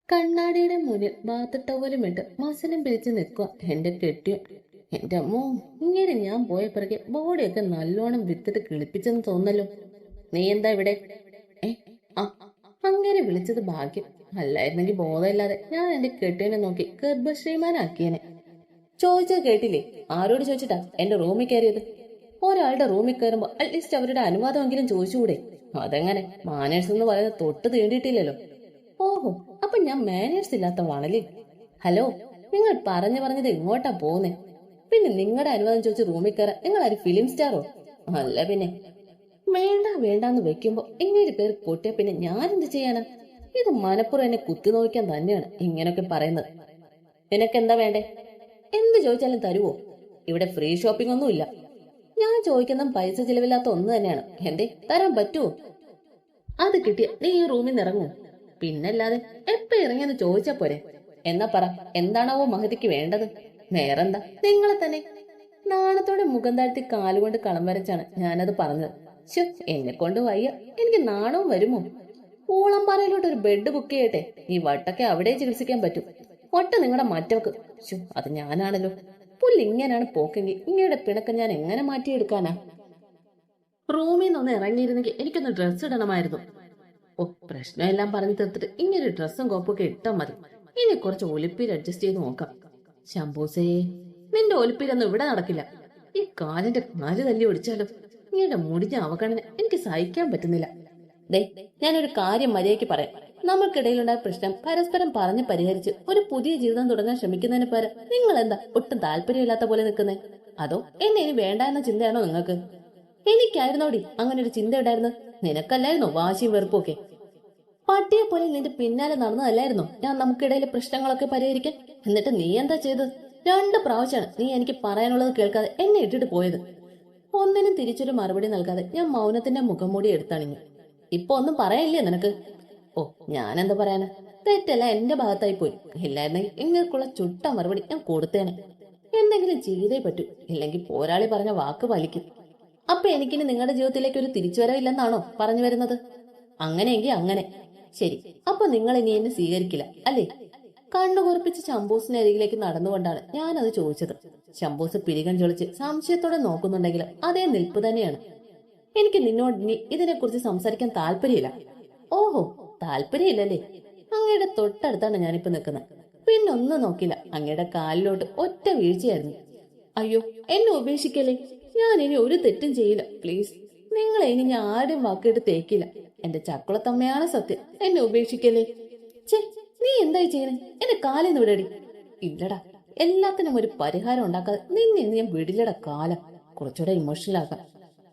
കണ്ണാടിയുടെ മുന്നിൽ ബാത്ത് ടവലും ഇട്ട് മസനം പിരിച്ച് നിൽക്കുക എന്റെ കെട്ടിയോ. എന്റെ അമ്മോ, ഇങ്ങനെ ഞാൻ പോയ പിറകെ ബോഡിയൊക്കെ നല്ലോണം വിത്തിട്ട് കിളിപ്പിച്ചെന്ന് തോന്നല്ലോ. നീ എന്താ ഇവിടെ? ഏ ആ അങ്ങനെ വിളിച്ചത് ഭാഗ്യം. അല്ലായിരുന്നെങ്കിൽ ബോധമില്ലാതെ ഞാൻ എന്റെ കെട്ടിയനെ നോക്കി ഗർഭശ്രീമാനാക്കിയനെ. ചോദിച്ചത് കേട്ടില്ലേ? ആരോട് ചോദിച്ചിട്ടാ എന്റെ റൂമിൽ കയറിയത്? ഒരാളുടെ റൂമിൽ കയറുമ്പോ അറ്റ്ലീസ്റ്റ് അവരുടെ അനുവാദമെങ്കിലും ചോദിച്ചുകൂടെ? അതെങ്ങനെ? മാനേഴ്സ് എന്ന് പറയുന്നത് തൊട്ട് തീണ്ടിയിട്ടില്ലല്ലോ. ഓഹോ, അപ്പൊ ഞാൻ മാനേഴ്സ് ഇല്ലാത്തവളാണല്ലേ? ഹലോ, നിങ്ങൾ പറഞ്ഞത് എങ്ങോട്ടാ പോകുന്നേ? പിന്നെ നിങ്ങളുടെ അനുവാദം ചോദിച്ച് റൂമിൽ കയറാൻ നിങ്ങൾ ആര് ഫിലിം സ്റ്റാറോ? അല്ല പിന്നെ. വേണ്ടാന്ന് വെക്കുമ്പോ ഇങ്ങനെ കയറി പൊട്ടിയ പിന്നെ ഞാൻ എന്ത് ചെയ്യാനാ? ഇത് മനപ്പുറം എന്നെ കുത്തി നോക്കാൻ തന്നെയാണ് ഇങ്ങനൊക്കെ പറയുന്നത്. നിനക്കെന്താ വേണ്ടേ? എന്ത് ചോദിച്ചാലും തരുവോ? ഇവിടെ ഫ്രീ ഷോപ്പിംഗ് ഒന്നും ഇല്ല. ഞാൻ ചോദിക്കുന്ന പൈസ ചിലവില്ലാത്ത ഒന്ന് തന്നെയാണ്. എന്തേ, തരാൻ പറ്റുമോ? അത് കിട്ടിയ നീ ഈ റൂമിൽ നിന്ന് ഇറങ്ങൂ. പിന്നല്ലാതെ എപ്പ ഇറങ്ങിയെന്ന് ചോദിച്ചാ പോരെ. എന്നാ പറ, എന്താണാവോ മഹതിക്ക് വേണ്ടത്? വേറെന്താ, നിങ്ങളെ തന്നെ. നാണത്തോടെ മുഖം താഴ്ത്തി കാലുകൊണ്ട് കളം വരച്ചാണ് ഞാനത് പറഞ്ഞത്. ശോ, എന്നെ കൊണ്ട് വയ്യ. എനിക്ക് നാണവും വരുമോ? ഊളംപാറയിലോട്ട് ഒരു ബെഡ് ബുക്ക് ചെയ്യട്ടെ. ഈ വട്ടൊക്കെ അവിടെ ചികിത്സിക്കാൻ പറ്റും. വട്ട നിങ്ങളുടെ മറ്റവക്ക്. ശോ, അത് ഞാനാണല്ലോ. പുല്ലിങ്ങനെയാണ് പോക്കെങ്കിൽ ഇങ്ങയുടെ പിണക്കം ഞാൻ എങ്ങനെ മാറ്റിയെടുക്കാനാ? റൂമിൽ നിന്ന് ഇറങ്ങിയിരുന്നെങ്കിൽ എനിക്കൊന്ന് ഡ്രസ്സ് ഇടണമായിരുന്നു. ഓ, പ്രശ്നമെല്ലാം പറഞ്ഞു തീർത്തിട്ട് ഇങ്ങനെ ഡ്രസ്സും കോപ്പൊക്കെ ഇട്ടാ മതി. ഇനി കുറച്ച് ഒലിപ്പീര് അഡ്ജസ്റ്റ് ചെയ്ത് നോക്കാം. ശംഭൂസേ, നിന്റെ ഒലിപ്പീരൊന്നും ഇവിടെ നടക്കില്ല. ഈ കാലിന്റെ കാല് തല്ലി ഒടിച്ചാലോ? ഇങ്ങനെ മുടിഞ്ഞ അവഗണന എനിക്ക് സഹിക്കാൻ പറ്റുന്നില്ല. ദേ, ഞാനൊരു കാര്യം മര്യാദയ്ക്ക് പറയാം. നമ്മൾക്കിടയിലുണ്ടായ പ്രശ്നം പരസ്പരം പറഞ്ഞ് പരിഹരിച്ച് ഒരു പുതിയ ജീവിതം തുടങ്ങാൻ ശ്രമിക്കുന്നതിന് പകരം നിങ്ങൾ എന്താ ഒട്ടും താല്പര്യമില്ലാത്ത പോലെ നിൽക്കുന്നേ? അതോ എന്നെ ഇനി വേണ്ട എന്ന ചിന്തയാണോ നിങ്ങൾക്ക്? എനിക്കായിരുന്നോടി അങ്ങനെ ഒരു ചിന്ത ഉണ്ടായിരുന്നത്. നിനക്കല്ലായിരുന്നോ വാശിയും വെറുപ്പൊക്കെ? പട്ടിയെ പോലെ നിന്റെ പിന്നാലെ നടന്നതല്ലായിരുന്നോ ഞാൻ നമുക്കിടയിലെ പ്രശ്നങ്ങളൊക്കെ പരിഹരിക്കാൻ? എന്നിട്ട് നീ എന്താ ചെയ്തത്? 2 പ്രാവശ്യമാണ് നീ എനിക്ക് പറയാനുള്ളത് കേൾക്കാതെ എന്നെ ഇട്ടിട്ട് പോയത്. ഒന്നിനും തിരിച്ചൊരു മറുപടി നൽകാതെ ഞാൻ മൗനത്തിന്റെ മുഖം മൂടി എടുത്തണിഞ്ഞു. ഇപ്പൊ ഒന്നും പറയാനില്ലേ നിനക്ക്? ഓ, ഞാനെന്താ പറയാനാ? തെറ്റല്ല എന്റെ ഭാഗത്തായി പോയി. ഇല്ലായിരുന്നെങ്കിൽ ഇങ്ങനെക്കുള്ള ചുട്ട മറുപടി ഞാൻ കൊടുത്തേനെ. എന്തെങ്കിലും ചെയ്തേ പറ്റൂ, ഇല്ലെങ്കിൽ പോരാളി പറഞ്ഞ വാക്ക് പാലിക്കും. അപ്പൊ എനിക്കിനി നിങ്ങളുടെ ജീവിതത്തിലേക്ക് ഒരു തിരിച്ചുവരവില്ലെന്നാണോ പറഞ്ഞു വരുന്നത്? അങ്ങനെയെങ്കിൽ അങ്ങനെ. ശരി, അപ്പൊ നിങ്ങൾ ഇനി എന്നെ സ്വീകരിക്കില്ല അല്ലേ? കണ്ണുകുറിപ്പിച്ച് ശംഭൂസിന്റെ അരികിലേക്ക് നടന്നുകൊണ്ടാണ് ഞാനത് ചോദിച്ചത്. ശംഭൂസ് പിരികം ചൊളിച്ച് സംശയത്തോടെ നോക്കുന്നുണ്ടെങ്കിലും അതേ നിൽപ്പ് തന്നെയാണ്. എനിക്ക് നിന്നോട് ഇനി ഇതിനെക്കുറിച്ച് സംസാരിക്കാൻ താല്പര്യമില്ല. ഓഹോ, താല്പര്യമില്ലല്ലേ? അങ്ങയുടെ തൊട്ടടുത്താണ് ഞാനിപ്പോ നിൽക്കുന്നത്. പിന്നൊന്നും നോക്കില്ല, അങ്ങയുടെ കാലിലോട്ട് ഒറ്റ വീഴ്ചയായിരുന്നു. അയ്യോ, എന്നെ ഉപേക്ഷിക്കല്ലേ. ഞാൻ ഇനി ഒരു തെറ്റും ചെയ്യില്ല, പ്ലീസ്. നിങ്ങളെ ഇനി ഞാൻ ആരുടെയും വാക്കിട്ട് തേക്കില്ല. എന്റെ ചക്കുളത്തമ്മയാണ് സത്യം. എന്നെ ഉപേക്ഷിക്കല്ലേ. ചേ, നീ എന്തായി ചെയ്യണേ? എന്റെ കാലിന്ന് വിടടി. ഇല്ലടാ, എല്ലാത്തിനും ഒരു പരിഹാരം ഉണ്ടാക്കാതെ നിന്നെ ഞാൻ വിടില്ലടാ. കാലം കുറച്ചുകൂടെ ഇമോഷണൽ ആക്കാം.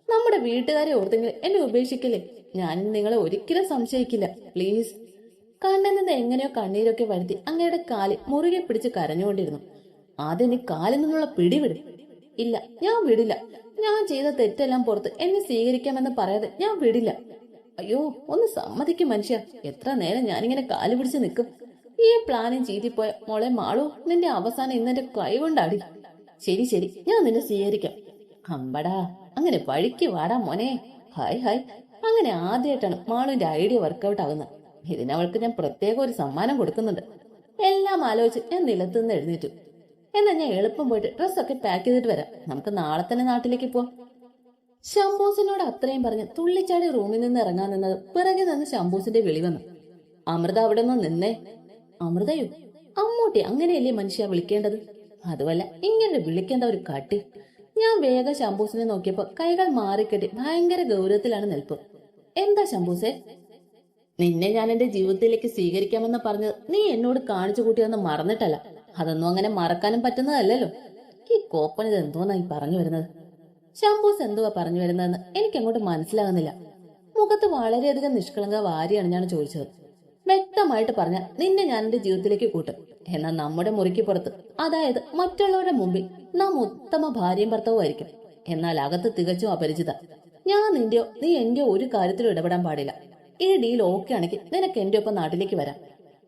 നമ്മുടെ വീട്ടുകാരെ ഓർത്തെങ്കിൽ എന്നെ ഉപേക്ഷിക്കല്ലേ. ഞാൻ നിങ്ങളെ ഒരിക്കലും സംശയിക്കില്ല, പ്ലീസ്. കണ്ണിൽ നിന്ന് എങ്ങനെയോ കണ്ണീരൊക്കെ വരുത്തി അങ്ങയുടെ കാലിൽ മുറുകെ പിടിച്ച് കരഞ്ഞുകൊണ്ടിരുന്നു. ആദ്യം നീ കാലിൽ നിന്നുള്ള പിടിവിടും. ഇല്ല, ഞാൻ വിടില്ല. ഞാൻ ചെയ്ത തെറ്റെല്ലാം പുറത്ത് എന്നെ സ്വീകരിക്കാമെന്ന് പറയാതെ ഞാൻ വിടില്ല. അയ്യോ, ഒന്ന് സമ്മതിക്കും മനുഷ്യ. എത്ര നേരം ഞാനിങ്ങനെ കാല് പിടിച്ച് നിൽക്കും? ഈ പ്ലാനും ചെയ്തിപ്പോയ മോളെ മാളു, നിന്റെ അവസാനം ഇന്നെന്റെ കൈ കൊണ്ടാടി. ശരി ശരി, ഞാൻ നിന്നെ സ്വീകരിക്കാം. അമ്പടാ, അങ്ങനെ വഴിക്ക് വാടാ മോനെ. Hi hi. അങ്ങനെ ആദ്യമായിട്ടാണ് മാളുവിന്റെ ഐഡിയ വർക്കൗട്ട് ആകുന്നത്. ഇതിനവൾക്ക് ഞാൻ പ്രത്യേകം ഒരു സമ്മാനം കൊടുക്കുന്നുണ്ട്. എല്ലാം ആലോചിച്ച് ഞാൻ നിലത്തുനിന്ന് എഴുന്നേറ്റു. എന്നാ ഞാൻ എളുപ്പം പോയിട്ട് ഡ്രസ്സൊക്കെ പാക്ക് ചെയ്തിട്ട് വരാം. നമുക്ക് നാളെ തന്നെ നാട്ടിലേക്ക് പോവാം. ശംഭൂസിനോട് അത്രയും പറഞ്ഞ് തുള്ളിച്ചാടി റൂമിൽ നിന്ന് ഇറങ്ങാൻ നിന്നത് പിറകെ നിന്ന് ശംഭൂസിന്റെ വിളി വന്നു. അമൃത അവിടെ നിന്ന് നിന്നേ. അമൃതയോ? അമ്മൂട്ടി അങ്ങനെയല്ലേ മനുഷ്യ വിളിക്കേണ്ടത്? അതുമല്ല, ഇങ്ങനെ വിളിക്കേണ്ട ഒരു കാട്ടി. ഞാൻ വേഗം ശംഭൂസിനെ നോക്കിയപ്പോ കൈകൾ മാറിക്കെട്ടി ഭയങ്കര ഗൗരവത്തിലാണ് നിൽപ്പ്. എന്താ ശംഭൂസേ? നിന്നെ ഞാൻ എന്റെ ജീവിതത്തിലേക്ക് സ്വീകരിക്കാമെന്ന് പറഞ്ഞത് നീ എന്നോട് കാണിച്ചു കൂട്ടിയെന്ന് മറന്നിട്ടല്ല. അതൊന്നും അങ്ങനെ മറക്കാനും പറ്റുന്നതല്ലല്ലോ. ഈ കോപ്പനിത് എന്തോന്നാ ഈ പറഞ്ഞു വരുന്നത്? ശംഭൂസ് എന്തുവാ പറഞ്ഞു വരുന്നതെന്ന് എനിക്കങ്ങോട്ട് മനസ്സിലാകുന്നില്ല. മുഖത്ത് വളരെയധികം നിഷ്കളങ്ക വാരിയാണ് ഞാൻ ചോദിച്ചത്. വ്യക്തമായിട്ട് പറഞ്ഞ നിന്നെ ഞാൻ എന്റെ ജീവിതത്തിലേക്ക് കൂട്ടും. എന്നാൽ നമ്മുടെ മുറിക്ക് പുറത്ത്, അതായത് മറ്റുള്ളവരുടെ മുമ്പിൽ നാം ഉത്തമ ഭാര്യയും ഭർത്താവുമായിരിക്കും. എന്നാൽ അകത്ത് തികച്ചും അപരിചിത. ഞാൻ നിന്റെയോ നീ എന്റെയോ ഒരു കാര്യത്തിലും ഇടപെടാൻ പാടില്ല. ഈ ഡീൽ ഓക്കെ ആണെങ്കിൽ നിനക്ക് എന്റെ ഒപ്പം നാട്ടിലേക്ക് വരാം.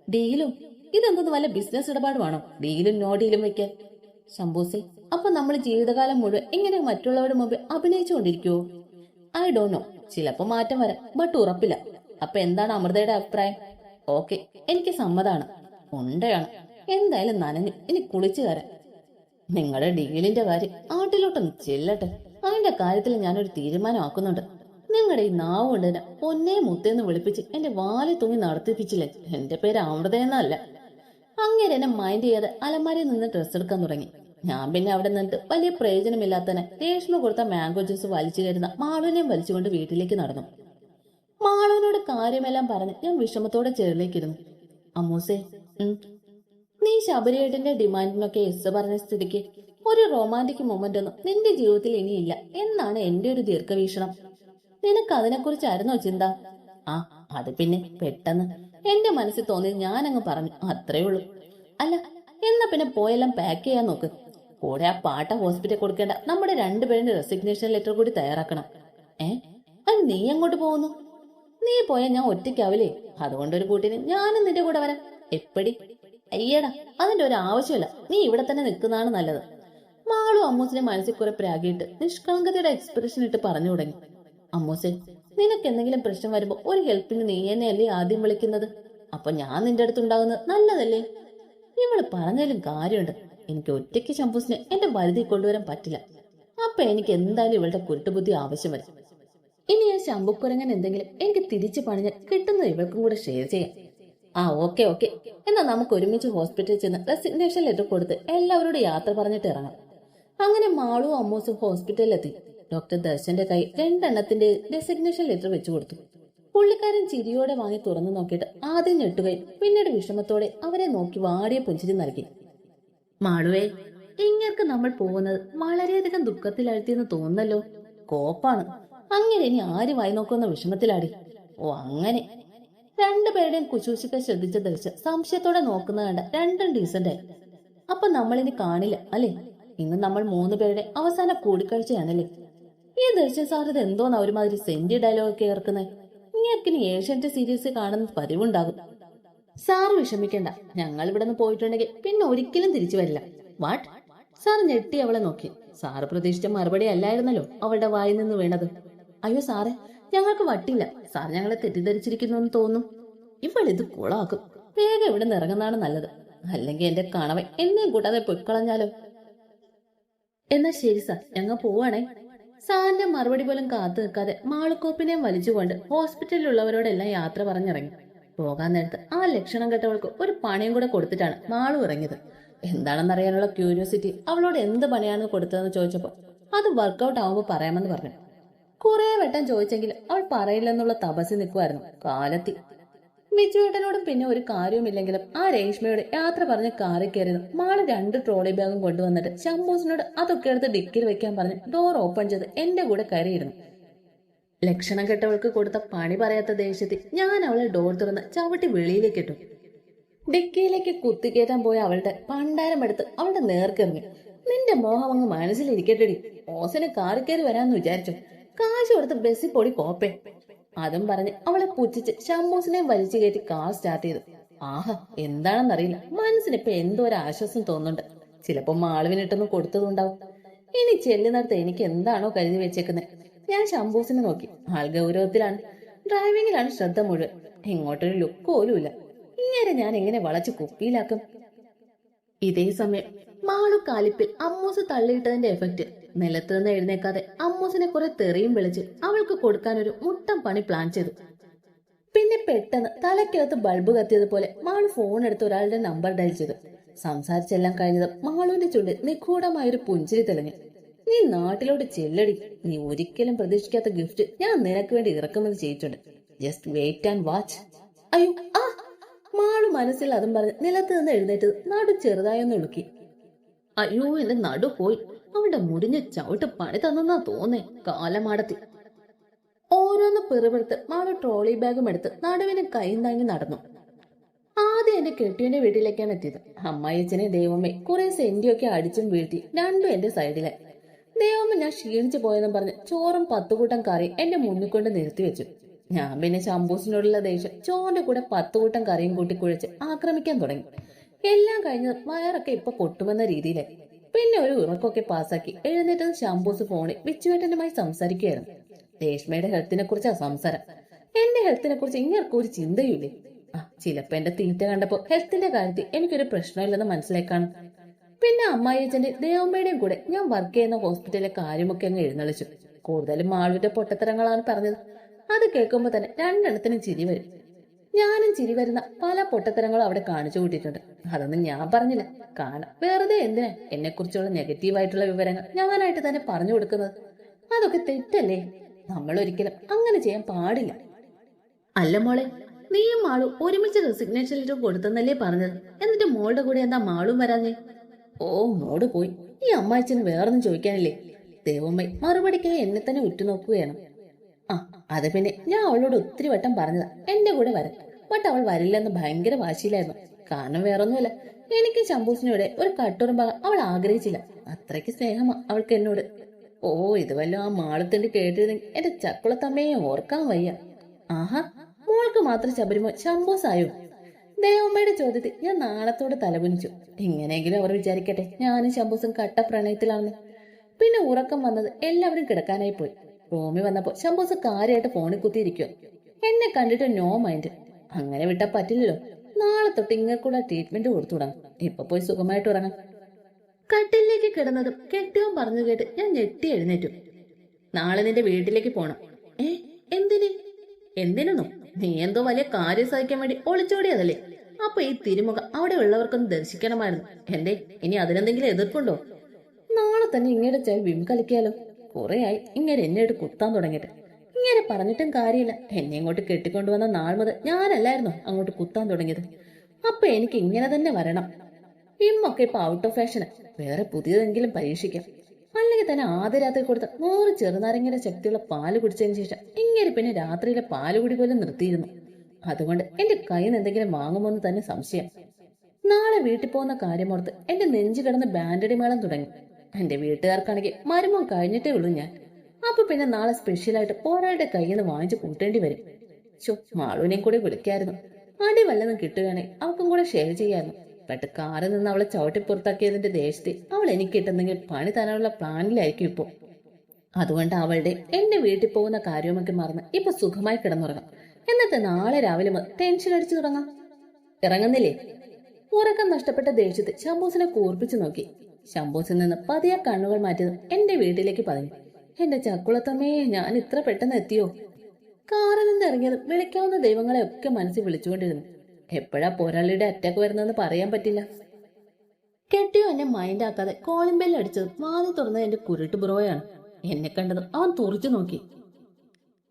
ഡീലും? ഇതെന്തൊന്ന് വല്ല ബിസിനസ് ഇടപാടുമാണോ? ഡീലും നോ ഡീലും വെക്കാൻ? ശംഭൂസേ, അപ്പൊ നമ്മൾ ജീവിതകാലം മുഴുവൻ ഇങ്ങനെ മറ്റുള്ളവരുടെ മുമ്പിൽ അഭിനയിച്ചുകൊണ്ടിരിക്കുവോ? I don't know. ചിലപ്പോ മാറ്റം വരാം, ബട്ട് ഉറപ്പില്ല. അപ്പൊ എന്താണ് അമൃതയുടെ അഭിപ്രായം? ഓക്കെ, എനിക്ക് സമ്മതാണ്. ഉണ്ടയാണ് എന്തായാലും നനഞ്ഞു, ഇനി കുളിച്ചു കയറാൻ. നിങ്ങളുടെ ഡീലിന്റെ കാര്യം നാട്ടിലോട്ടൊന്ന് ചെല്ലട്ടെ. അതിന്റെ കാര്യത്തിൽ ഞാനൊരു തീരുമാനമാക്കുന്നുണ്ട്. നിങ്ങളുടെ ഈ നാവ് കൊണ്ട് തന്നെ പൊന്നേ മുത്തേന്ന് വിളിപ്പിച്ച് എന്റെ വാലി തൂങ്ങി നടത്തിപ്പിച്ചില്ലേ. എന്റെ പേര് അമൃതയെന്നല്ല. അങ്ങനെ എന്നെ മൈൻഡ് ചെയ്യാതെ അലമാരയിൽ നിന്ന് ഡ്രസ്സ് എടുക്കാൻ തുടങ്ങി. ഞാൻ പിന്നെ അവിടെ നിന്നിട്ട് വലിയ പ്രയോജനമില്ലാത്തന്നെ രേഷ്മ കൊടുത്ത മാംഗോ ജ്യൂസ് വലിച്ചു കയറുന്ന മാളുവിനെയും വലിച്ചുകൊണ്ട് വീട്ടിലേക്ക് നടന്നു. മാളുവിനോട് കാര്യമെല്ലാം പറഞ്ഞ് ഞാൻ വിഷമത്തോടെ ചെറിലേക്കിരുന്നു. അമ്മൂസേ, നീ ശബരിയേട്ടന്റെ ഡിമാൻഡിനൊക്കെ എസ് പറഞ്ഞ സ്ഥിതിക്ക് ഒരു റൊമാൻറ്റിക് മൊമെന്റ് ഒന്നും നിന്റെ ജീവിതത്തിൽ ഇനിയില്ല എന്നാണ് എന്റെ ഒരു ദീർഘവീക്ഷണം. നിനക്ക് അതിനെക്കുറിച്ചായിരുന്നോ ചിന്ത? ആ, അത് പിന്നെ പെട്ടെന്ന് എന്റെ മനസ്സിൽ തോന്നി ഞാൻ അങ്ങ് പറഞ്ഞു, അത്രേ ഉള്ളൂ. അല്ല, എന്നാ പിന്നെ പോയെല്ലാം പാക്ക് ചെയ്യാൻ നോക്ക്. കൂടെ ആ പാട്ട ഹോസ്പിറ്റൽ കൊടുക്കേണ്ട നമ്മുടെ രണ്ടുപേരുടെ റെസിഗ്നേഷൻ ലെറ്റർ കൂടി തയ്യാറാക്കണം. അത് നീ അങ്ങോട്ട് പോകുന്നു? നീ പോയാൽ ഞാൻ ഒറ്റയ്ക്കാവില്ലേ? അതുകൊണ്ടൊരു കൂട്ടിന് ഞാനും നിന്റെ കൂടെ വരാം. എപ്പടി? അയ്യടാ, അതിന്റെ ഒരു ആവശ്യമില്ല. നീ ഇവിടെ തന്നെ നിൽക്കുന്നതാണ് നല്ലത്. മാളു അമ്മൂസിനെ മനസ്സിൽ കുറെ പ്രാഗിയിട്ട് നിഷ്കളങ്കതയുടെ എക്സ്പ്രഷൻ ഇട്ട് പറഞ്ഞു തുടങ്ങി. അമ്മൂസെ, നിനക്ക് എന്തെങ്കിലും പ്രശ്നം വരുമ്പോ ഒരു ഹെൽപ്പിന് നീ എന്നെയല്ലേ ആദ്യം വിളിക്കുന്നത്? അപ്പൊ ഞാൻ നിന്റെ അടുത്തുണ്ടാകുന്നത് നല്ലതല്ലേ? ഇവള് പറഞ്ഞാലും കാര്യമുണ്ട്. എനിക്ക് ഒറ്റയ്ക്ക് ശംഭൂസിനെ എന്റെ വരുതി കൊണ്ടുവരാൻ പറ്റില്ല. അപ്പൊ എനിക്ക് എന്തായാലും ഇവളുടെ കുരുട്ടുബുദ്ധി ആവശ്യം വരും. ഇനി ആ ശംഭുക്കുരങ്ങൻ എന്തെങ്കിലും എനിക്ക് തിരിച്ചു പണിഞ്ഞ് കിട്ടുന്നത് ഇവൾക്കും കൂടെ ഷെയർ ചെയ്യാം. ആ, ഓക്കെ ഓക്കെ. എന്നാ നമുക്ക് ഒരുമിച്ച് ഹോസ്പിറ്റലിൽ ചെന്ന് റെസിഗ്നേഷൻ ലെറ്റർ കൊടുത്ത് എല്ലാവരോടും യാത്ര പറഞ്ഞിട്ട് ഇറങ്ങാം. അങ്ങനെ മാളുവും അമ്മൂസും ഹോസ്പിറ്റലിലെത്തി. ഡോക്ടർ ദർശന്റെ കൈ രണ്ടെണ്ണത്തിന്റെ റെസിഗ്നേഷൻ ലെറ്റർ വെച്ചു കൊടുത്തു. പുള്ളിക്കാരൻ ചിരിയോടെ വാങ്ങി തുറന്നു നോക്കിയിട്ട് ആദ്യം ഞെട്ടുകയും പിന്നീട് വിഷമത്തോടെ അവരെ നോക്കി വാടിയ പുഞ്ചിരി നൽകി. മാളുവേ, ഇങ്ങേർക്ക് നമ്മൾ പോകുന്നത് വളരെയധികം ദുഃഖത്തിലാഴ്ത്തിയെന്ന് തോന്നല്ലോ. കോപ്പാണ്. അങ്ങനെ ഇനി ആര് വായി നോക്കുന്ന വിഷമത്തിലാടി? ഓ, അങ്ങനെ. രണ്ടുപേരുടെയും കുശൂശിക്ക ശ്രദ്ധിച്ച ദർശൻ സംശയത്തോടെ നോക്കുന്ന കണ്ട രണ്ടും ഡീസന്റായി. അപ്പൊ നമ്മളിനി കാണില്ല അല്ലേ? ഇന്ന് നമ്മൾ 3 പേരുടെ അവസാന കൂടിക്കാഴ്ചയാണല്ലേ? ഈ ദർശൻ സാർ ഇത് എന്തോന്നാ ഒരുമാതിരി സെന്റി ഡയലോഗൊക്കെ ഏർക്കുന്നത്? ഇങ്ങേർക്കിനി ഏഷ്യന്റെ സീരീസ് കാണുന്ന പതിവുണ്ടാകും. സാർ വിഷമിക്കണ്ട, ഞങ്ങൾ ഇവിടെ നിന്ന് പോയിട്ടുണ്ടെങ്കിൽ പിന്നെ ഒരിക്കലും തിരിച്ചു വരില്ല. വാട്ട്? സാർ ഞെട്ടി അവളെ നോക്കി. സാറ് പ്രതീക്ഷിച്ച മറുപടി അല്ലായിരുന്നല്ലോ അവളുടെ വായിൽ നിന്ന് വീണത്. അയ്യോ സാറേ, ഞങ്ങൾക്ക് വട്ടില്ല. സാർ ഞങ്ങളെ തെറ്റിദ്ധരിച്ചിരിക്കുന്നു എന്ന് തോന്നുന്നു. ഇവളിത് കുളമാക്കും. വേഗം ഇവിടെ നിന്ന് ഇറങ്ങുന്നതാണ് നല്ലത്. അല്ലെങ്കിൽ എന്റെ കണവൻ എന്നെയും കൂട്ടാതെ പൊയ്ക്കളഞ്ഞാലോ. എന്നാ ശരി സാർ, ഞങ്ങൾ പോവാണേ. സാറിന്റെ മറുപടി പോലും കാത്തു നിൽക്കാതെ മാളുക്കോപ്പിനെയും വലിച്ചുകൊണ്ട് ഹോസ്പിറ്റലിലുള്ളവരോടെല്ലാം യാത്ര പറഞ്ഞിറങ്ങി. പോകാൻ നേരത്ത് ആ ലക്ഷണം കെട്ടവൾക്ക് ഒരു പണിയും കൂടെ കൊടുത്തിട്ടാണ് മാളു ഇറങ്ങിയത്. എന്താണെന്നറിയാനുള്ള ക്യൂരിയോസിറ്റി അവളോട് എന്ത് പണിയാണ് കൊടുത്തതെന്ന് ചോദിച്ചപ്പോ അത് വർക്കൗട്ട് ആവുമ്പോൾ പറയാമെന്ന് പറഞ്ഞു. കുറെ വട്ടം ചോദിച്ചെങ്കിലും അവൾ പറയില്ലെന്നുള്ള തപസ്സിൽ നിൽക്കുമായിരുന്നു. കാലത്തി മിച്ചുവേട്ടനോടും പിന്നെ ഒരു കാര്യവുമില്ലെങ്കിലും ആ രേഷ്മയോട് യാത്ര പറഞ്ഞ് കാറിൽ കയറിയത് മാള് 2 ട്രോളി ബാഗും കൊണ്ടുവന്നിട്ട് ശംഭൂസിനോട് അതൊക്കെ എടുത്ത് ഡിക്കിൽ വെക്കാൻ പറഞ്ഞ് ഡോർ ഓപ്പൺ ചെയ്ത് എന്റെ കൂടെ കയറിയിരുന്നു. ലക്ഷണം കെട്ടവൾക്ക് കൊടുത്ത പണി പറയാത്ത ദേഷ്യത്തിൽ ഞാൻ അവളെ ഡോർ തുറന്ന് ചവിട്ടി വെളിയിലേക്ക് ഇട്ടു. ഡിക്കിയിലേക്ക് കുത്തിക്കയറ്റാൻ പോയ അവളുടെ പണ്ടാരം എടുത്ത് അവളുടെ നേർക്കെറിഞ്ഞു. നിന്റെ മോഹം അങ്ങ് മനസ്സിലിരിക്കട്ടെടി. ഓസനെ കാറിൽ കയറി വരാന്ന് വിചാരിച്ചു. കാശ് കൊടുത്ത് ബസ്സിൽ പൊടി കോപ്പേ. അതും പറഞ്ഞ് അവളെ പുച്ഛിച്ച് ശംഭൂസിനെ വലിച്ചു കയറ്റി കാർ സ്റ്റാർട്ട് ചെയ്തു. ആഹാ, എന്താണെന്നറിയില്ല, മനസ്സിനിപ്പോ എന്തോ ഒരു ആശ്വാസം തോന്നുന്നുണ്ട്. ചിലപ്പോ മാളുവിനിട്ടൊന്നും കൊടുത്തതുണ്ടാവും. ഇനി ചെല്ലുന്നിടത്ത് എനിക്ക് എന്താണോ കരുതി വെച്ചേക്കുന്നത്. ഞാൻ ശംഭൂസിനെ നോക്കി. ആൾ ഗൗരവത്തിലാണ്. ഡ്രൈവിംഗിലാണ് ശ്രദ്ധ മുഴുവൻ. ഇങ്ങോട്ടൊരു ലുക്ക് പോലും ഇല്ല. ഇങ്ങനെ ഞാൻ എങ്ങനെ വളച്ച് കുപ്പിയിലാക്കും? ഇതേ സമയം മാളു കാലിപ്പിൽ അമ്മൂസ് തള്ളിയിട്ടതിന്റെ എഫക്റ്റ്. നിലത്ത് നിന്ന് എഴുന്നേക്കാതെ അമ്മൂസിനെ കുറെ തെറിയും വിളിച്ച് അവൾക്ക് കൊടുക്കാൻ ഒരു മുട്ടം പണി പ്ലാൻ ചെയ്തു. പിന്നെ പെട്ടെന്ന് തലയ്ക്കകത്ത് ബൾബ് കത്തിയതുപോലെ മാളു ഫോൺ എടുത്ത് ഒരാളുടെ നമ്പർ ഡയൽ ചെയ്തു. സംസാരിച്ചെല്ലാം കഴിഞ്ഞത് മാളുവിന്റെ ചുണ്ടിൽ നിഗൂഢമായൊരു പുഞ്ചിരി തെളിഞ്ഞു. നീ നാട്ടിലോട്ട് ചെല്ലടി. നീ ഒരിക്കലും പ്രതീക്ഷിക്കാത്ത ഗിഫ്റ്റ് ഞാൻ നിനക്ക് വേണ്ടി ഇറക്കുമതി ചെയ്തിട്ടുണ്ട്. Just wait and watch. അയ്യോ, ആ! മാളു മനസ്സിൽ അതും പറഞ്ഞ് നിലത്ത് നിന്ന് എഴുന്നേറ്റത് നടു ചെറുതായൊന്ന് ഉളുക്കി. അയ്യോ, എന്റെ നടു പോയി. അവളുടെ മുടിഞ്ഞ ചവിട്ട് പണി തന്നെന്നാ തോന്നേ. കാലമാടത്തി. ഓരോന്ന് പിറുപിറുത്ത് മാളു ട്രോളി ബാഗും എടുത്ത് നടുവിന് കൈയും താങ്ങി നടന്നു. ആദ്യം എന്റെ കെട്ടിയന്റെ വീട്ടിലേക്കാണ് എത്തിയത്. അമ്മായിയച്ഛനെ ദൈവമേ കുറെ സെന്റിയൊക്കെ അടിച്ചും വീഴ്ത്തി രണ്ടും എന്റെ സൈഡിലായി. ദൈവമേ ഞാൻ ക്ഷീണിച്ചു പോയെന്നും പറഞ്ഞ് ചോറും 10 കൂട്ടം കറി എന്റെ മുന്നിൽ കൊണ്ട് നിർത്തി വെച്ചു. ഞാൻ പിന്നെ ശംഭൂസിനോടുള്ള ദേഷ്യം ചോറിന്റെ കൂടെ 10 കൂട്ടം കറിയും കൂട്ടി കുഴച്ച് ആക്രമിക്കാൻ തുടങ്ങി. എല്ലാം കഴിഞ്ഞത് വയറൊക്കെ ഇപ്പൊ പൊട്ടുമെന്ന രീതിയിലായി. പിന്നെ ഒരു ഉറക്കൊക്കെ പാസാക്കി എഴുന്നേറ്റത് ശംഭൂസ് ഫോണിൽ വിച്ചുവേട്ടനുമായി സംസാരിക്കുകയായിരുന്നു. രേഷ്മയുടെ ഹെൽത്തിനെ കുറിച്ചാ സംസാരം. എന്റെ ഹെൽത്തിനെ കുറിച്ച് ഇങ്ങർക്കും ഒരു ചിന്തയില്ലേ? ചിലപ്പോ എന്റെ തീറ്റ കണ്ടപ്പോ ഹെൽത്തിന്റെ കാര്യത്തിൽ എനിക്കൊരു പ്രശ്നമില്ലെന്ന് മനസ്സിലാക്കാണ്. പിന്നെ അമ്മായിയച്ഛന്റെ ദേവമ്മയുടെയും കൂടെ ഞാൻ വർക്ക് ചെയ്യുന്ന ഹോസ്പിറ്റലിലെ കാര്യമൊക്കെ അങ്ങ് എഴുന്നള്ളിച്ചു. കൂടുതലും മാളുവിന്റെ പൊട്ടത്തരങ്ങളാണ് പറഞ്ഞത്. അത് കേൾക്കുമ്പോ തന്നെ രണ്ടെണ്ണത്തിനും ചിരി വരും. ഞാനും ചിരി വരുന്ന പല പൊട്ടത്തരങ്ങളും അവിടെ കാണിച്ചു കൂട്ടിയിട്ടുണ്ട്. അതൊന്നും ഞാൻ പറഞ്ഞില്ല. കാണാം, വെറുതെ എന്തിനാ എന്നെ കുറിച്ചുള്ള നെഗറ്റീവായിട്ടുള്ള വിവരങ്ങൾ ഞാനായിട്ട് തന്നെ പറഞ്ഞു കൊടുക്കുന്നത്? അതൊക്കെ തെറ്റല്ലേ? നമ്മൾ ഒരിക്കലും അങ്ങനെ ചെയ്യാൻ പാടില്ല. അല്ല മോളെ, നീയും മാളും ഒരുമിച്ച് റെസിഗ്നേഷൻ ലെറ്റർ കൊടുത്തെന്നല്ലേ പറഞ്ഞത്? എന്നിട്ട് മോളുടെ കൂടെ എന്താ മാളും വരാഞ്ഞേ? ഓ, മോട് പോയി. ഈ അമ്മാച്ചന് വേറൊന്നും ചോദിക്കാനില്ലേ? ദേവമ്മ മറുപടിക്കായി എന്നെ തന്നെ ഉറ്റുനോക്കുകയാണ്. അത് പിന്നെ ഞാൻ അവളോട് ഒത്തിരി വട്ടം പറഞ്ഞതാ എന്റെ കൂടെ വരാൻ. ബട്ട് അവൾ വരില്ലെന്ന് ഭയങ്കര വാശിയിലായിരുന്നു. കാരണം വേറൊന്നുമില്ല, എനിക്ക് ശംഭൂസിനോടെ ഒരു കട്ടുറുമ്പാകാൻ അവൾ ആഗ്രഹിച്ചില്ല. അത്രയ്ക്ക് സ്നേഹമാ അവൾക്ക് എന്നോട്. ഓ, ഇത് വല്ലോ ആ മാളത്തിന്റെ കേട്ടിരുന്നെങ്കിൽ എന്റെ ചക്കുളത്തമ്മയെ ഓർക്കാൻ വയ്യ. ആഹാ, മോൾക്ക് മാത്രം ശബരിമോ ശംഭൂസായോ? ദേവമ്മയുടെ ചോദ്യത്തിൽ ഞാൻ നാണത്തോടെ തലകുനിച്ചു. ഇങ്ങനെയെങ്കിലും അവർ വിചാരിക്കട്ടെ ഞാനും ശംഭൂസും കട്ട പ്രണയത്തിലാണെന്ന്. പിന്നെ ഉറക്കം വന്നത് എല്ലാവരും കിടക്കാനായി പോയി. റൂമിൽ വന്നപ്പോ ശംഭൂസ് കാര്യമായിട്ട് ഫോണിൽ കുത്തിയിരിക്കുക. എന്നെ കണ്ടിട്ട് നോ മൈൻഡ്. അങ്ങനെ വിട്ടാ പറ്റില്ലല്ലോ. നാളെ തൊട്ട് ഇങ്ങൾക്കുള്ള ട്രീറ്റ്മെന്റ് കൊടുത്തുവിടാം. ഇപ്പൊ പോയി സുഖമായിട്ട് ഉറങ്ങാം. കട്ടിലേക്ക് കിടന്നതും കെട്ടിയോൻ പറഞ്ഞു കേട്ട് ഞാൻ ഞെട്ടി എഴുന്നേറ്റു. നാളെ നിന്റെ വീട്ടിലേക്ക് പോണം. എന്തിന്? എന്തിനൊന്നും, നീ എന്തോ വലിയ കാര്യം സാധിക്കാൻ വേണ്ടി ഒളിച്ചോടിയതല്ലേ? അപ്പൊ ഈ തിരുമുഖം അവിടെ ഉള്ളവർക്കൊന്ന് ദർശിക്കണമായിരുന്നു. എന്തേ, ഇനി അതിനെന്തെങ്കിലും എതിർപ്പുണ്ടോ? നാളെ തന്നെ ഇങ്ങയുടെ ചെവി വിം കളിക്കാലോ. കുറെയായി ഇങ്ങനെ എന്നോട് കുത്താൻ തുടങ്ങിയിട്ട്. ഇങ്ങനെ പറഞ്ഞിട്ടും കാര്യമില്ല. എന്നെ ഇങ്ങോട്ട് കെട്ടിക്കൊണ്ടുവന്ന നാൾ മുതൽ ഞാനല്ലായിരുന്നു അങ്ങോട്ട് കുത്താൻ തുടങ്ങിയത്. അപ്പൊ എനിക്ക് ഇങ്ങനെ തന്നെ വരണം. വിമ്മൊക്കെ ഇപ്പൊ ഔട്ട് ഓഫ് ഫാഷന്. വേറെ പുതിയതെങ്കിലും പരീക്ഷിക്കാം. അല്ലെങ്കിൽ തന്നെ ആദ്യ രാത്രി കൊടുത്ത 100 ചെറുനാരങ്ങയുടെ ശക്തിയുള്ള പാല് കുടിച്ചതിന് ശേഷം ഇങ്ങനെ പിന്നെ രാത്രിയിലെ പാലുകുടി പോലും നിർത്തിയിരുന്നു. അതുകൊണ്ട് എന്റെ കയ്യിൽ നിന്ന് എന്തെങ്കിലും വാങ്ങുമോന്ന് തന്നെ സംശയം. നാളെ വീട്ടിൽ പോകുന്ന കാര്യമോർത്ത് എന്റെ നെഞ്ചു കിടന്ന് ബാൻഡടി മേളം തുടങ്ങി. എന്റെ വീട്ടുകാർക്കാണെങ്കിൽ മരുമോൻ കഴിഞ്ഞിട്ടേ ഉള്ളൂ ഞാൻ. അപ്പൊ പിന്നെ നാളെ സ്പെഷ്യലായിട്ട് ഒരാളുടെ കയ്യിൽ നിന്ന് വാങ്ങിച്ചു കൂട്ടേണ്ടി വരും. മാളുവിനെയും കൂടെ വിളിക്കായിരുന്നു. അടി വല്ലതും കിട്ടുകയാണെങ്കിൽ അവൾക്കും കൂടെ ഷെയർ ചെയ്യായിരുന്നു. ബട്ട് കാറിൽ നിന്ന് അവളെ ചവിട്ടി പുറത്താക്കിയതിന്റെ ദേഷ്യത്തിൽ അവൾ എനിക്ക് കിട്ടുന്നെങ്കിൽ പണി തരാനുള്ള പ്ലാനിലായിരിക്കും ഇപ്പോ. അതുകൊണ്ട് അവളുടെ എന്റെ വീട്ടിൽ പോകുന്ന കാര്യമൊക്കെ മറന്ന് ഇപ്പൊ സുഖമായി കിടന്നുറങ്ങാം. എന്നിട്ട് നാളെ രാവിലെ ടെൻഷൻ അടിച്ചു തുടങ്ങാം. ഇറങ്ങുന്നില്ലേ? ഉറക്കം നഷ്ടപ്പെട്ട ദേഷ്യത്തിൽ ശംഭൂസിനെ കൂർപ്പിച്ചു നോക്കി. ശംഭൂസിൽ നിന്ന് പതിയെ കണ്ണുകൾ മാറ്റിയത് എന്റെ വീട്ടിലേക്ക് പതിഞ്ഞു. എന്റെ ചക്കുളത്തമ്മയെ, ഞാൻ ഇത്ര പെട്ടെന്ന് എത്തിയോ? കാറിൽ നിന്ന് ഇറങ്ങിയത് വിളിക്കാവുന്ന ദൈവങ്ങളെ ഒക്കെ മനസ്സിൽ വിളിച്ചുകൊണ്ടിരുന്നു. എപ്പോഴാ പോരാളിയുടെ അറ്റാക്ക് വരുന്നതെന്ന് പറയാൻ പറ്റില്ല. കെട്ടിയോ എന്നെ മൈൻഡ് ആക്കാതെ കോളിംഗ് ബെല്ല് അടിച്ചത് വാതിൽ തുറന്നത് എന്റെ കുരുട്ട് ബ്രോയാണ്. എന്നെ കണ്ടതും അവൻ തുറിച്ചു നോക്കി.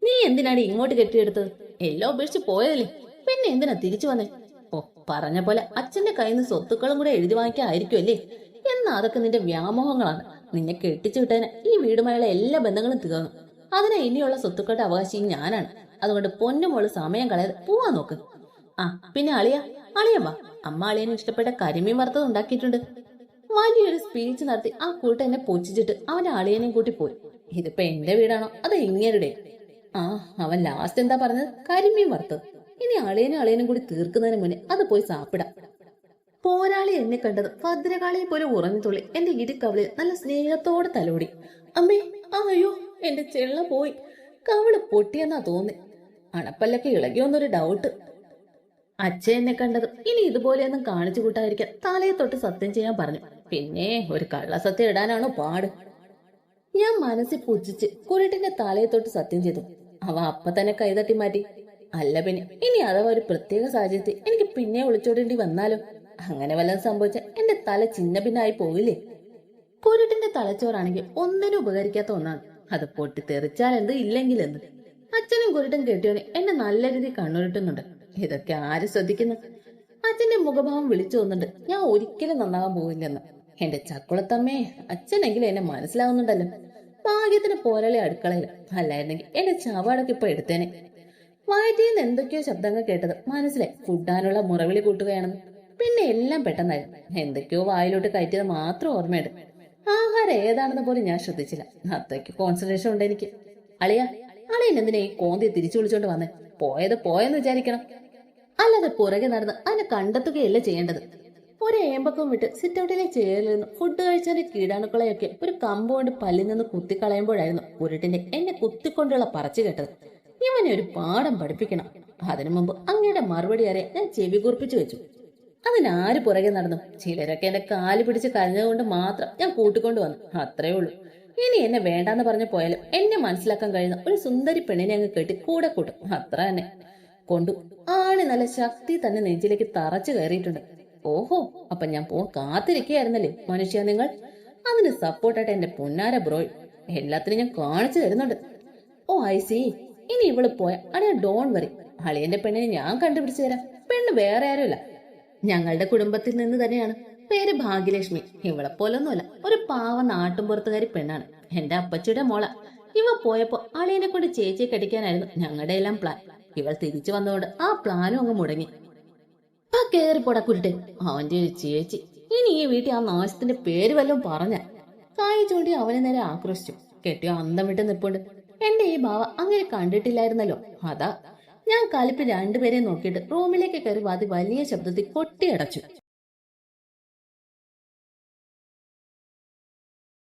നീ എന്തിനാണ് ഇങ്ങോട്ട് കെട്ടിയെടുത്തത്? എല്ലാം ഉപേക്ഷിച്ച് പോയതല്ലേ, പിന്നെ എന്തിനാ തിരിച്ചു വന്നേ? ഓ, പറഞ്ഞ പോലെ അച്ഛന്റെ കയ്യിൽ നിന്ന് സ്വത്തുക്കളും കൂടെ എഴുതി വാങ്ങിക്കായിരിക്കുമല്ലേ? എന്നാ അതൊക്കെ നിന്റെ വ്യാമോഹങ്ങളാണ്. നിന്നെ കെട്ടിച്ചു വിട്ടതിന് ഈ വീടുമായുള്ള എല്ലാ ബന്ധങ്ങളും തീർന്നു. അതിനെ ഇനിയുള്ള സ്വത്തുക്കളുടെ അവകാശിയും ഞാനാണ്. അതുകൊണ്ട് പൊന്നുമോള് സമയം കളയാതെ പോവാൻ നോക്ക്. പിന്നെ അളിയൻ വാ. അമ്മ അളിയന് ഇഷ്ടപ്പെട്ട കരിമീൻ വറുത്തത് ഉണ്ടാക്കിയിട്ടുണ്ട്. വലിയൊരു സ്പീച്ച് നടത്തി ആ കൂട്ട എന്നെ പൊച്ചിച്ചിട്ട് അവന്റെ അളിയനെയും കൂട്ടി പോയി. ഇതിപ്പോ എന്റെ വീടാണോ അതോ ഇങ്ങേരുടെ? അവൻ ലാസ്റ്റ് എന്താ പറഞ്ഞത്? കരിമീൻ വറുത്തത്. ഇനി അളിയനും കൂടി തീർക്കുന്നതിന് മുന്നേ അത് പോയി സാപ്പിടാം. പോരാളി എന്നെ കണ്ടത് ഭദ്രകാളിയെ പോലെ ഉറഞ്ഞു തുള്ളി എന്റെ ഇടിക്കവളിൽ നല്ല സ്നേഹത്തോടെ തലോടി. അമ്മേ, അയ്യോ, എന്റെ ചെള്ള പോയി. കവള് പൊട്ടിയെന്നാ തോന്നി. അണപ്പല്ലൊക്കെ ഇളകിയോന്നൊരു ഡൗട്ട്. അച്ഛൻ എന്നെ കണ്ടത് ഇനി ഇതുപോലെയൊന്നും കാണിച്ചു കൂട്ടാതിരിക്കാൻ തലയെ തൊട്ട് സത്യം ചെയ്യാൻ പറഞ്ഞു. പിന്നെ ഒരു കള്ളസത്യം ഇടാനാണോ പാട്? ഞാൻ മനസ്സിൽ പുച്ഛിച്ച് കുരുട്ടിന്റെ തലയെ തൊട്ട് സത്യം ചെയ്തു. അവ അപ്പൊ തന്നെ കൈതട്ടി മാറ്റി. അല്ല പിന്നെ, ഇനി അഥവാ ഒരു പ്രത്യേക സാഹചര്യത്തിൽ എനിക്ക് പിന്നെ ഒളിച്ചോടേണ്ടി വന്നാലോ? അങ്ങനെ വല്ലതും സംഭവിച്ച എന്റെ തല ചിന്ന ഭിന്നായി പോവില്ലേ? കുരുട്ടിന്റെ തലച്ചോറാണെങ്കിൽ ഒന്നിനും ഉപകരിക്കാത്ത ഒന്നാണ്. അത് പൊട്ടിത്തെറിച്ചാൽ എന്ത്, ഇല്ലെങ്കിൽ എന്ത്. അച്ഛനും കുരുട്ടും കെട്ടിയോനെ എന്നെ നല്ല രീതിയിൽ കണ്ണുരുട്ടുന്നുണ്ട്. ഇതൊക്കെ ആര് ശ്രദ്ധിക്കുന്നു? അച്ഛന്റെ മുഖഭാവം വിളിച്ചു തോന്നുന്നുണ്ട് ഞാൻ ഒരിക്കലും നന്നാകാൻ പോവില്ലെന്ന്. എന്റെ ചക്കുളത്തമ്മേ, അച്ഛനെങ്കിലും എന്നെ മനസ്സിലാവുന്നുണ്ടല്ലോ. ഭാഗ്യത്തിന് പോരാളി അടുക്കളയിൽ, അല്ലായിരുന്നെങ്കിൽ എന്റെ ചാവാടൊക്കെ ഇപ്പൊ എടുത്തേനെ. വയറ്റിൽ നിന്ന് എന്തൊക്കെയോ ശബ്ദങ്ങൾ കേട്ടത് മനസ്സിലായി. ഫുഡാനുള്ള മുറവിളി കൂട്ടുകയാണെന്ന്. പിന്നെ എല്ലാം പെട്ടെന്നായിരുന്നു. എന്തൊക്കെയോ വായിലോട്ട് കയറ്റിയത് മാത്രം ഓർമ്മയുണ്ട്. ആഹാരം ഏതാണെന്ന് പോലും ഞാൻ ശ്രദ്ധിച്ചില്ല. അത്രയ്ക്ക് കോൺസെൻട്രേഷൻ ഉണ്ട് എനിക്ക്. അളിയൻ എന്തിനാ ഈ കോന്തിയെ തിരിച്ചു വിളിച്ചോണ്ട് വന്നേ? പോയെന്ന് വിചാരിക്കണം, അല്ലാതെ പുറകെ നടന്ന് അതിനെ കണ്ടെത്തുകയല്ല ചെയ്യേണ്ടത്. ഒരു ഏമ്പക്കം വിട്ട് സിറ്റൗട്ടിലെ ചെയറിൽ നിന്ന് ഫുഡ് കഴിച്ചതിന്റെ കീടാണുക്കളെയൊക്കെ ഒരു കമ്പ് കൊണ്ട് പല്ലിൽ നിന്ന് കുത്തിക്കളയുമ്പോഴായിരുന്നു ഉരുട്ടിന്റെ എന്നെ കുത്തിക്കൊണ്ടുള്ള പറച്ചു കേട്ടത്. ഇവനെ ഒരു പാഠം പഠിപ്പിക്കണം. അതിനു മുമ്പ് അങ്ങയുടെ മറുപടി അറിയാൻ ഞാൻ ചെവി കുറിപ്പിച്ചു വെച്ചു. അതിനാര് പുറകെ നടന്നു? ചിലരൊക്കെ എന്റെ കാല് പിടിച്ച് കരഞ്ഞതുകൊണ്ട് മാത്രം ഞാൻ കൂട്ടിക്കൊണ്ടു വന്നു, അത്രേ ഉള്ളൂ. ഇനി എന്നെ വേണ്ടാന്ന് പറഞ്ഞു പോയാലും എന്നെ മനസ്സിലാക്കാൻ കഴിയുന്ന ഒരു സുന്ദരി പെണ്ണിനെ അങ്ങ് കെട്ടി കൂടെ കൂട്ടും, അത്ര തന്നെ. കൊണ്ടു ആണി നല്ല ശക്തി തന്നെ നെഞ്ചിലേക്ക് തറച്ചു കയറിയിട്ടുണ്ട്. ഓഹോ, അപ്പൊ ഞാൻ കാത്തിരിക്കുകയായിരുന്നല്ലേ മനുഷ്യ നിങ്ങൾ? അതിന് സപ്പോർട്ടായിട്ട് എന്റെ പൊന്നാര ബ്രോയ് എല്ലാത്തിനും ഞാൻ കാണിച്ചു തരുന്നുണ്ട്. ഓ ഐ സി. ഇനി ഇവള് പോയ അളിയ ഡോൺ വറി, അളിയന്റെ പെണ്ണിനെ ഞാൻ കണ്ടുപിടിച്ചു തരാം. പെണ്ണ് വേറെ ആരുമില്ല, ഞങ്ങളുടെ കുടുംബത്തിൽ നിന്ന് തന്നെയാണ്. പേര് ഭാഗ്യലക്ഷ്മി. ഇവളെ പോലൊന്നുമല്ല, ഒരു പാവ നാട്ടുംപുറത്തുകാരി പെണ്ണാണ്. എന്റെ അപ്പച്ചിയുടെ മോള. ഇവ പോയപ്പോ അളിയനെ കൊണ്ട് ചേച്ചിയെ കടിക്കാനായിരുന്നു ഞങ്ങളുടെ എല്ലാം പ്ലാൻ. ഇവൾ തിരിച്ചു വന്നതുകൊണ്ട് ആ പ്ലാനും അങ്ങ് മുടങ്ങി. കേറിപ്പോടാ കുരുട്ടെ, അവന്റെ ഒരു ചേച്ചി. ഇനി ഈ വീട്ടിൽ ആ നാശത്തിന്റെ പേര് വല്ലതും പറഞ്ഞ കായ് ചൂണ്ടി അവനെ നേരെ ആക്രോശിച്ചു. കെട്ടിയോ അന്തം വിട്ട് നിൽപ്പുണ്ട്. എന്റെ ഈ ഭാവ അങ്ങനെ കണ്ടിട്ടില്ലായിരുന്നല്ലോ, അതാ. ഞാൻ കലിപ്പ് രണ്ടുപേരെ നോക്കിയിട്ട് റൂമിലേക്ക് കയറി വാതി വലിയ ശബ്ദത്തിൽ കൊട്ടിയടച്ചു.